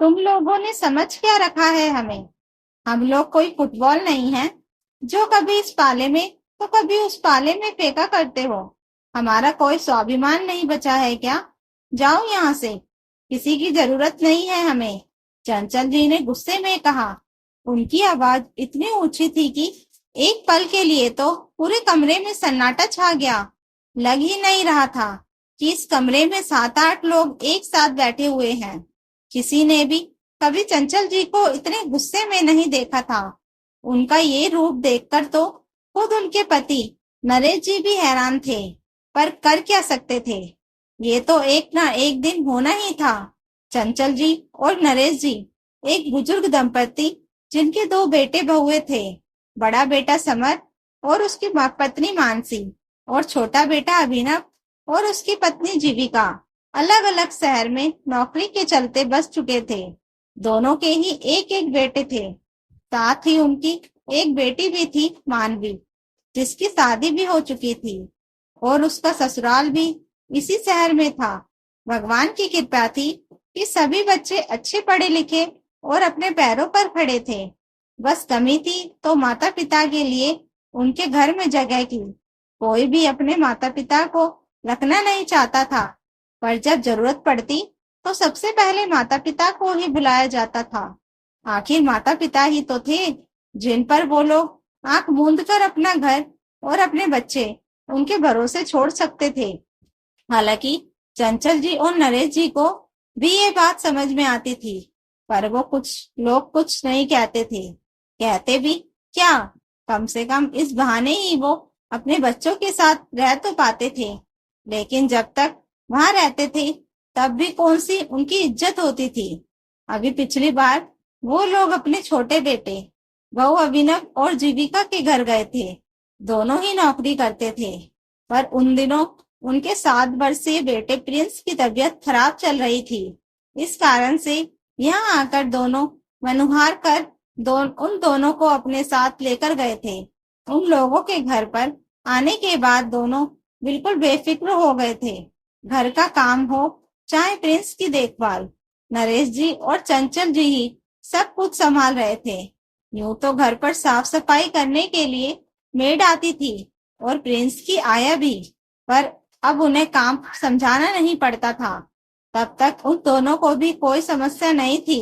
तुम लोगों ने समझ क्या रखा है हमें? हम लोग कोई फुटबॉल नहीं है जो कभी इस पाले में तो कभी उस पाले में फेंका करते हो। हमारा कोई स्वाभिमान नहीं बचा है क्या? जाओ यहाँ से, किसी की जरूरत नहीं है हमें। चंचल जी ने गुस्से में कहा। उनकी आवाज इतनी ऊंची थी कि एक पल के लिए तो पूरे कमरे में सन्नाटा छा गया। लग ही नहीं रहा था कि इस कमरे में 7-8 लोग एक साथ बैठे हुए हैं। किसी ने भी कभी चंचल जी को इतने गुस्से में नहीं देखा था। उनका ये रूप देखकर तो खुद उनके पति नरेश जी भी हैरान थे, पर कर क्या सकते थे? ये तो एक ना एक दिन होना ही था। चंचल जी और नरेश जी एक बुजुर्ग दंपति जिनके 2 बेटे बहुए थे। बड़ा बेटा समर और उसकी पत्नी मानसी, और छोटा बेटा अभिनव और उसकी पत्नी जीविका अलग अलग शहर में नौकरी के चलते बस चुके थे। दोनों के ही एक एक बेटे थे। साथ ही उनकी एक बेटी भी थी, मानवी, जिसकी शादी भी हो चुकी थी और उसका ससुराल भी इसी शहर में था। भगवान की कृपा थी कि सभी बच्चे अच्छे पढ़े लिखे और अपने पैरों पर खड़े थे। बस कमी थी तो माता पिता के लिए उनके घर में जगह की। कोई भी अपने माता पिता को रखना नहीं चाहता था, पर जब जरूरत पड़ती तो सबसे पहले माता पिता को ही बुलाया जाता था। आखिर माता पिता ही तो थे जिन पर वो लोग आंख मूंद कर अपना घर और अपने बच्चे उनके भरोसे छोड़ सकते थे। हालांकि चंचल जी और नरेश जी को भी ये बात समझ में आती थी, पर वो कुछ लोग कुछ नहीं कहते थे। कहते भी क्या, कम से कम इस बहाने ही वो अपने बच्चों के साथ रह तो पाते थे। लेकिन जब तक वहां रहते थे तब भी कौन सी उनकी इज्जत होती थी। अभी पिछली बार वो लोग अपने छोटे बेटे बहू अभिनव और जीविका के घर गए थे। दोनों ही नौकरी करते थे, पर उन दिनों उनके 7 वर्षीय बेटे प्रिंस की तबीयत खराब चल रही थी। इस कारण से यहाँ आकर दोनों मनुहार कर उन दोनों को अपने साथ लेकर गए थे। उन लोगों के घर पर आने के बाद दोनों बिल्कुल बेफिक्र हो गए थे। घर का काम हो चाहे प्रिंस की देखभाल, नरेश जी और चंचल जी ही सब कुछ संभाल रहे थे। यूं तो घर पर साफ सफाई करने के लिए मेड आती थी और प्रिंस की आया भी, पर अब उन्हें काम समझाना नहीं पड़ता था। तब तक उन दोनों को भी कोई समस्या नहीं थी।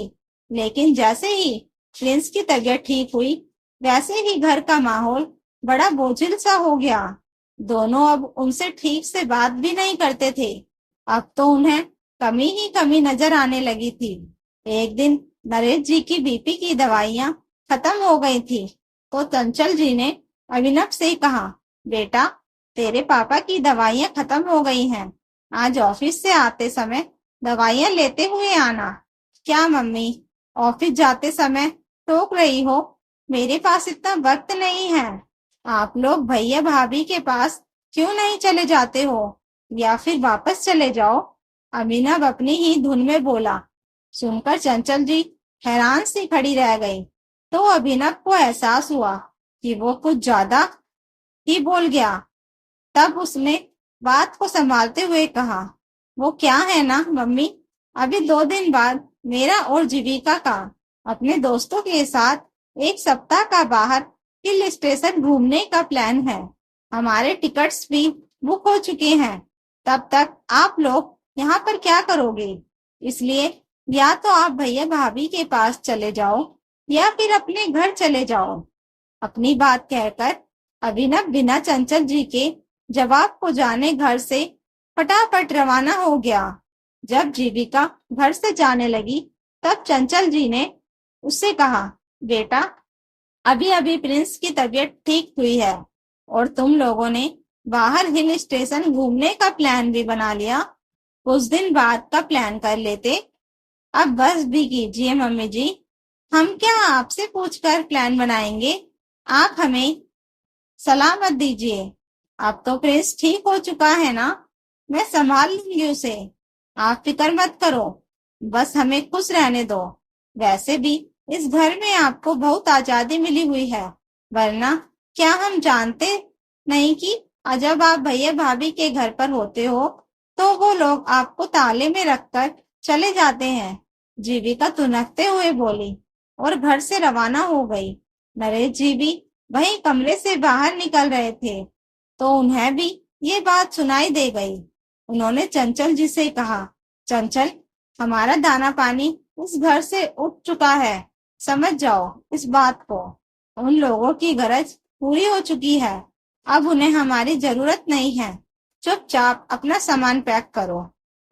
लेकिन जैसे ही प्रिंस की तबीयत ठीक हुई, वैसे ही घर का माहौल बड़ा बोझिल सा हो गया। दोनों अब उनसे ठीक से बात भी नहीं करते थे। अब तो उन्हें कमी ही कमी नजर आने लगी थी। एक दिन नरेश जी की बीपी की दवाइयां खत्म हो गई थी, तो चंचल जी ने अभिनव से कहा, बेटा, तेरे पापा की दवाइयां खत्म हो गई हैं। आज ऑफिस से आते समय दवाइयां लेते हुए आना। क्या मम्मी, ऑफिस जाते समय टोक रही हो? मेरे पास इतना वक्त नहीं है। आप लोग भैया भाभी के पास क्यों नहीं चले जाते हो, या फिर वापस चले जाओ। अभिनव अपनी ही धुन में बोला। सुनकर चंचल जी हैरान सी खड़ी रह गई। तो अभिनव को एहसास हुआ कि वो कुछ ज्यादा ही बोल गया। तब उसने बात को संभालते हुए कहा, वो क्या है ना मम्मी, अभी 2 दिन बाद मेरा और जीविका का अपने दोस्तों के साथ एक सप्ताह का बाहर हिल स्टेशन घूमने का प्लान है। हमारे टिकट्स भी बुक हो चुके हैं। तब तक आप लोग यहाँ पर क्या करोगे? इसलिए या तो आप भैया भाभी के पास चले जाओ या फिर अपने घर चले जाओ। अपनी बात कहकर अभिनव बिना चंचल जी के जवाब को जाने घर से फटाफट रवाना हो गया। जब जीविका घर से जाने लगी तब चंचल जी ने उससे कहा, बेटा, अभी अभी प्रिंस की तबीयत ठीक हुई है और तुम लोगों ने बाहर हिल स्टेशन घूमने का प्लान भी बना लिया। कुछ दिन बाद का प्लान कर लेते। अब बस भी कीजिए मम्मी जी, हम क्या आपसे पूछकर प्लान बनाएंगे? आप हमें सलाह मत दीजिए। अब तो प्रिंस ठीक हो चुका है ना, मैं संभाल लूंगी उसे। आप फिक्र मत करो, बस हमें खुश रहने दो। वैसे भी इस घर में आपको बहुत आजादी मिली हुई है, वरना क्या हम जानते नहीं कि जब आप भैया भाभी के घर पर होते हो तो वो लोग आपको ताले में रखकर चले जाते हैं। जीविका तुनकते हुए बोली और घर से रवाना हो गई। नरेश जी भी वहीं कमरे से बाहर निकल रहे थे तो उन्हें भी ये बात सुनाई दे गई। उन्होंने चंचल जी से कहा, चंचल, हमारा दाना पानी इस घर से उठ चुका है, समझ जाओ इस बात को। उन लोगों की गरज पूरी हो चुकी है, अब उन्हें हमारी जरूरत नहीं है। चुपचाप अपना सामान पैक करो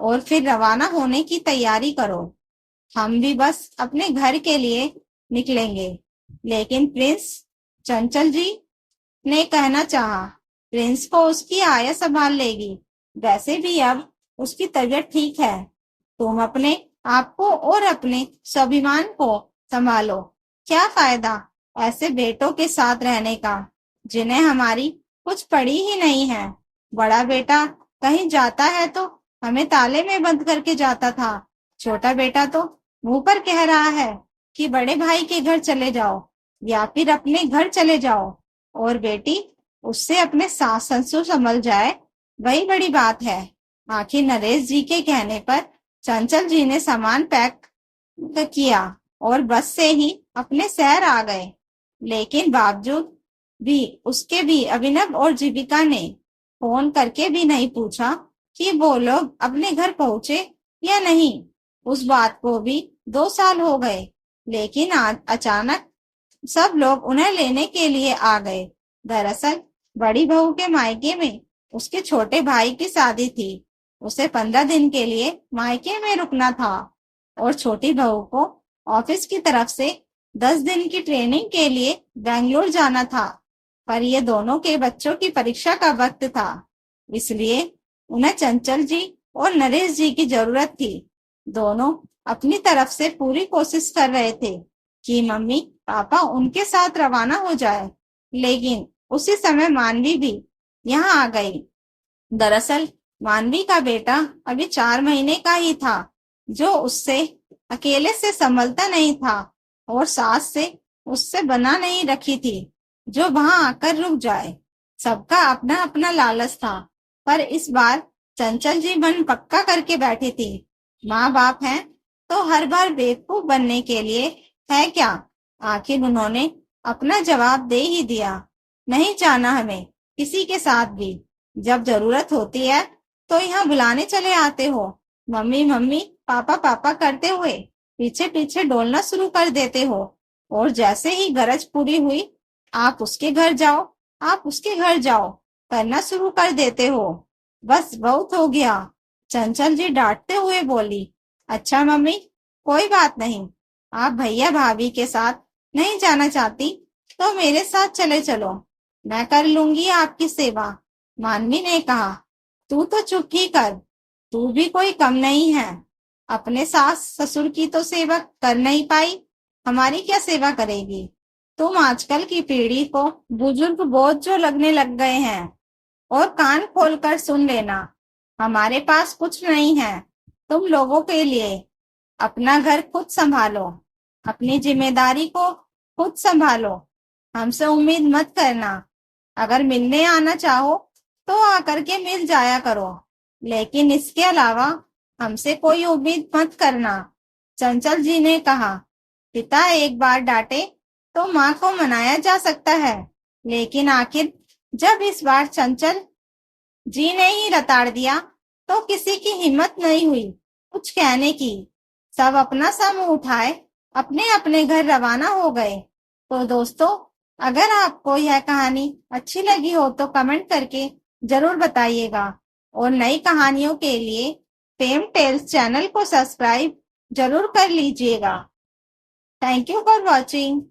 और फिर रवाना होने की तैयारी करो। हम भी बस अपने घर के लिए निकलेंगे। लेकिन प्रिंस, चंचल जी ने कहना चाहा, प्रिंस को उसकी आया संभाल लेगी। वैसे भी अब उसकी तबीयत ठीक है। तुम अपने आप को और अपने स्वाभिमान को संभालो। क्या फायदा ऐसे बेटों के साथ रहने का जिन्हें हमारी कुछ पड़ी ही नहीं है। बड़ा बेटा कहीं जाता है तो हमें ताले में बंद करके जाता था। छोटा बेटा तो मुंह पर कह रहा है कि बड़े भाई के घर चले जाओ या फिर अपने घर चले जाओ, और बेटी उससे अपने सास ससुर संभल जाए, वही बड़ी बात है। आखिर नरेश जी के कहने पर चंचल जी ने सामान पैक किया और बस से ही अपने शहर आ गए। लेकिन बावजूद भी उसके भी अभिनव और जीविका ने फोन करके भी नहीं पूछा कि वो लोग अपने घर पहुंचे या नहीं। उस बात को भी 2 साल हो गए, लेकिन आज अचानक सब लोग उन्हें लेने के लिए आ गए। दरअसल बड़ी बहू के मायके में उसके छोटे भाई की शादी थी। उसे 15 दिन के लिए मायके में रुकना था और छोटी बहू को ऑफिस की तरफ से 10 दिन की ट्रेनिंग के लिए बेंगलोर जाना था। पर ये दोनों के बच्चों की परीक्षा का वक्त था, इसलिए उन्हें चंचल जी और नरेश जी की जरूरत थी। दोनों अपनी तरफ से पूरी कोशिश कर रहे थे कि मम्मी पापा उनके साथ रवाना हो जाए, लेकिन उसी समय मानवी भी यहाँ आ गई। दरअसल मानवी का बेटा अभी 4 महीने का ही था, जो उससे अकेले से संभलता नहीं था और सास से उससे बना नहीं रखी थी जो वहां आकर रुक जाए। सबका अपना अपना लालच था, पर इस बार चंचल जी मन पक्का करके बैठी थी। माँ बाप हैं तो हर बार बेवकूफ बनने के लिए है क्या। आखिर उन्होंने अपना जवाब दे ही दिया, नहीं जाना हमें किसी के साथ भी। जब जरूरत होती है तो यहाँ बुलाने चले आते हो। मम्मी मम्मी पापा पापा करते हुए पीछे पीछे डोलना शुरू कर देते हो, और जैसे ही गरज पूरी हुई आप उसके घर जाओ, आप उसके घर जाओ करना शुरू कर देते हो। बस बहुत हो गया। चंचल जी डांटते हुए बोली, अच्छा मम्मी, कोई बात नहीं, आप भैया भाभी के साथ नहीं जाना चाहती तो मेरे साथ चले चलो, मैं कर लूंगी आपकी सेवा। मानवी ने कहा, तू तो चुप ही कर, तू भी कोई कम नहीं है। अपने सास ससुर की तो सेवा कर नहीं पाई, हमारी क्या सेवा करेगी। तुम आजकल की पीढ़ी को बुजुर्ग बोझ जो लगने लग गए हैं। और कान खोलकर सुन लेना, हमारे पास कुछ नहीं है तुम लोगों के लिए। अपना घर खुद संभालो, अपनी जिम्मेदारी को खुद संभालो, हमसे उम्मीद मत करना। अगर मिलने आना चाहो तो आकर के मिल जाया करो, लेकिन इसके अलावा हमसे कोई उम्मीद मत करना। चंचल जी ने कहा, पिता एक बार डांटे तो माँ को मनाया जा सकता है, लेकिन आखिर जब इस बार चंचल जी ने ही रताड़ दिया तो किसी की हिम्मत नहीं हुई कुछ कहने की। सब अपना सा मुंह उठाए अपने अपने घर रवाना हो गए। तो दोस्तों, अगर आपको यह कहानी अच्छी लगी हो तो कमेंट करके जरूर बताइएगा, और नई कहानियों के लिए फेम टेल्स चैनल को सब्सक्राइब जरूर कर लीजिएगा। Thank you for watching.